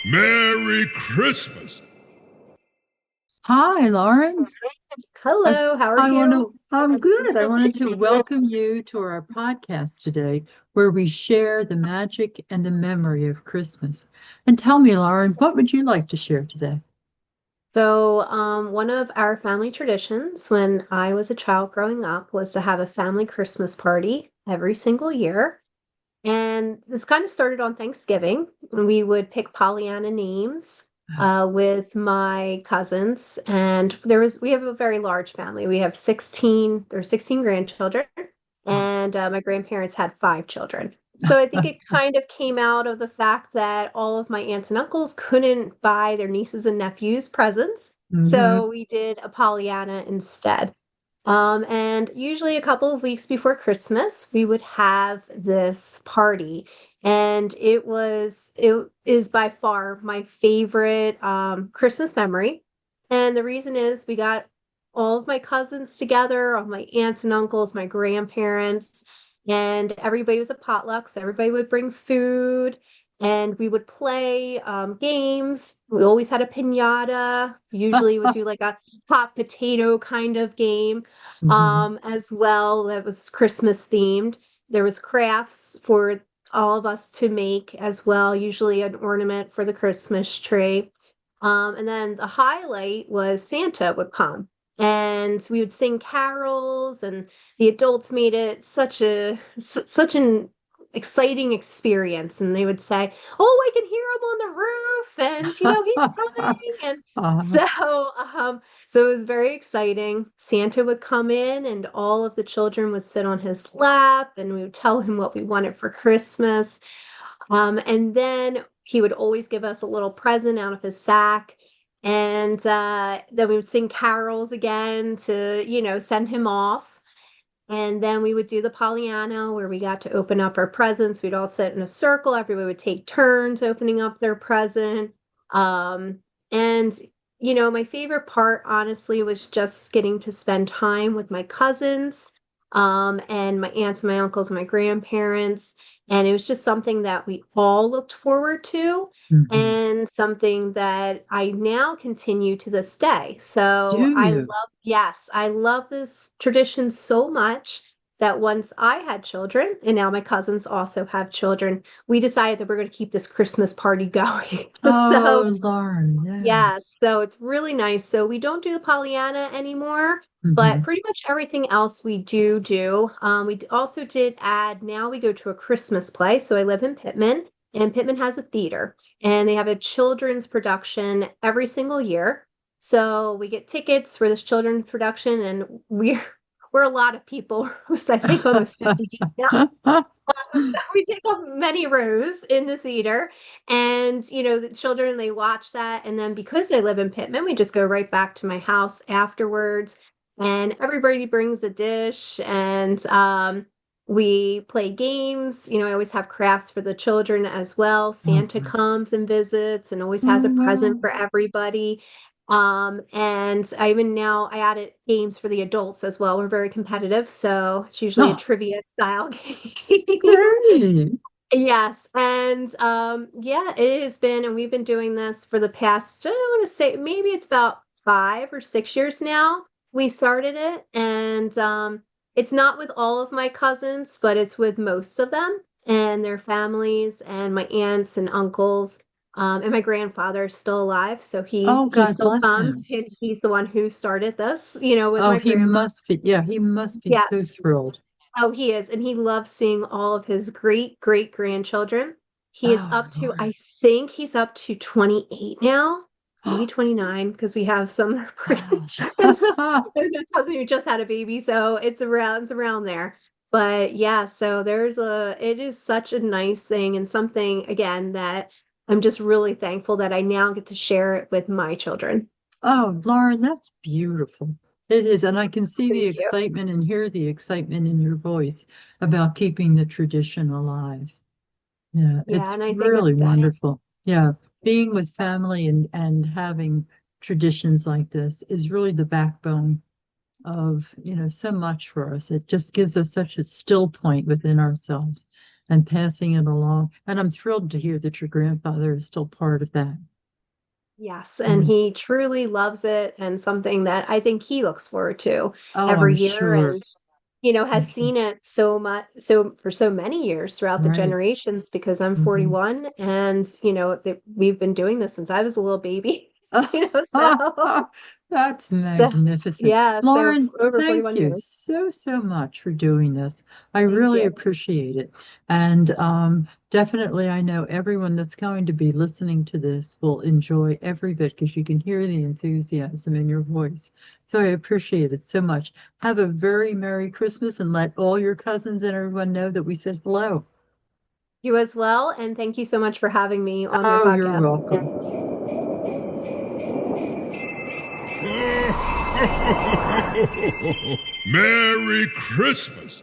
Merry Christmas! Hi, Lauren. I, Hello, how are you? I'm good. I wanted to welcome you to our podcast today, where we share the magic and the memory of Christmas. And tell me, Lauren, what would you like to share today? One of our family traditions when I was a child growing up was to have a family Christmas party every single year. And this kind of started on Thanksgiving when we would pick Pollyanna names with my cousins. And we have a very large family. We have 16 grandchildren, and my grandparents had 5 children. So I think it kind of came out of the fact that all of my aunts and uncles couldn't buy their nieces and nephews presents. Hmm. So we did a Pollyanna instead. And usually a couple of weeks before Christmas, we would have this party. And it is by far my favorite Christmas memory. And the reason is we got all of my cousins together, all my aunts and uncles, my grandparents, and everybody was a potluck. So everybody would bring food and we would play games. We always had a piñata. Usually would do like a hot potato kind of game Hmm. as well that was Christmas themed. There was crafts for all of us to make as well, usually an ornament for the Christmas tree. And then the highlight was Santa would come and we would sing carols, and the adults made it such an exciting experience. And they would say, "Oh, I can hear him on the roof, and he's coming." And Uh, so so it was very exciting. Santa would come in and all of the children would sit on his lap and we would tell him what we wanted for Christmas. And then he would always give us a little present out of his sack. And then we would sing carols again to, send him off. And then we would do the Pollyanna where we got to open up our presents. We'd all sit in a circle. Everybody would take turns opening up their present. Um, and, my favorite part, honestly, was just getting to spend time with my cousins, and my aunts, my uncles, and my grandparents. And it was just something that we all looked forward to mhm. and something that I now continue to this day. Do you? Yes, I love this tradition so much that once I had children, and now my cousins also have children, we decided that we're going to keep this Christmas party going. So, Oh, Lauren, yeah. yeah, so it's really nice. So we don't do the Pollyanna anymore, but Hmm. pretty much everything else we do. Also did add, now we go to a Christmas play. So I live in Pittman, and Pittman has a theater, and they have a children's production every single year. So we get tickets for this children's production, and we're a lot of people. So I think almost 50 deep now. So we take up many rows in the theater, and the children, they watch that, and then because they live in Pittman, we just go right back to my house afterwards, and everybody brings a dish, and we play games. I always have crafts for the children as well. Santa Mhm. comes and visits and always has Oh, a present wow. for everybody. And I added games for the adults as well. We're very competitive, so it's usually a Oh, trivia style game. great. Yes, and yeah, it has been, and we've been doing this for the past, I want to say maybe it's about 5 or 6 years now. We started it, and it's not with all of my cousins, but it's with most of them and their families, and my aunts and uncles. And my grandfather is still alive, so he Oh, he God still bless comes, him. and he's the one who started this, with Oh, my he grandma. must be. Yeah, he must be so Yes. thrilled. Oh, he is, and he loves seeing all of his great great grandchildren. He is Oh, up to, I Lord. think he's up to 28 now, maybe 29, because we have some that are pretty. There's a cousin who just had a baby, so it's around there. But yeah, so it is such a nice thing and something again that I'm just really thankful that I now get to share it with my children. Oh, Lauren, that's beautiful. It is. And I can see the Thank you. excitement and hear the excitement in your voice about keeping the tradition alive. Yeah, Yeah, it's and I think really that is. wonderful. Yeah, being with family and having traditions like this is really the backbone of so much for us. It just gives us such a still point within ourselves and passing it along. And I'm thrilled to hear that your grandfather is still part of that. Yes, and Mm. he truly loves it and something that I think he looks forward to Oh, I'm every year sure. and I'm has sure. seen it so much so for so many years throughout the Right. generations because I'm Hmm. 41 and we've been doing this since I was a little baby. So That's so magnificent. yeah, so Lauren, over thank 41 you years. so, so much for doing this. I Thank really you. appreciate it. And definitely, I know everyone that's going to be listening to this will enjoy every bit because you can hear the enthusiasm in your voice. So I appreciate it so much. Have a very Merry Christmas and let all your cousins and everyone know that we said hello. You as well, and thank you so much for having me on your Oh, you're podcast. welcome. Merry Christmas!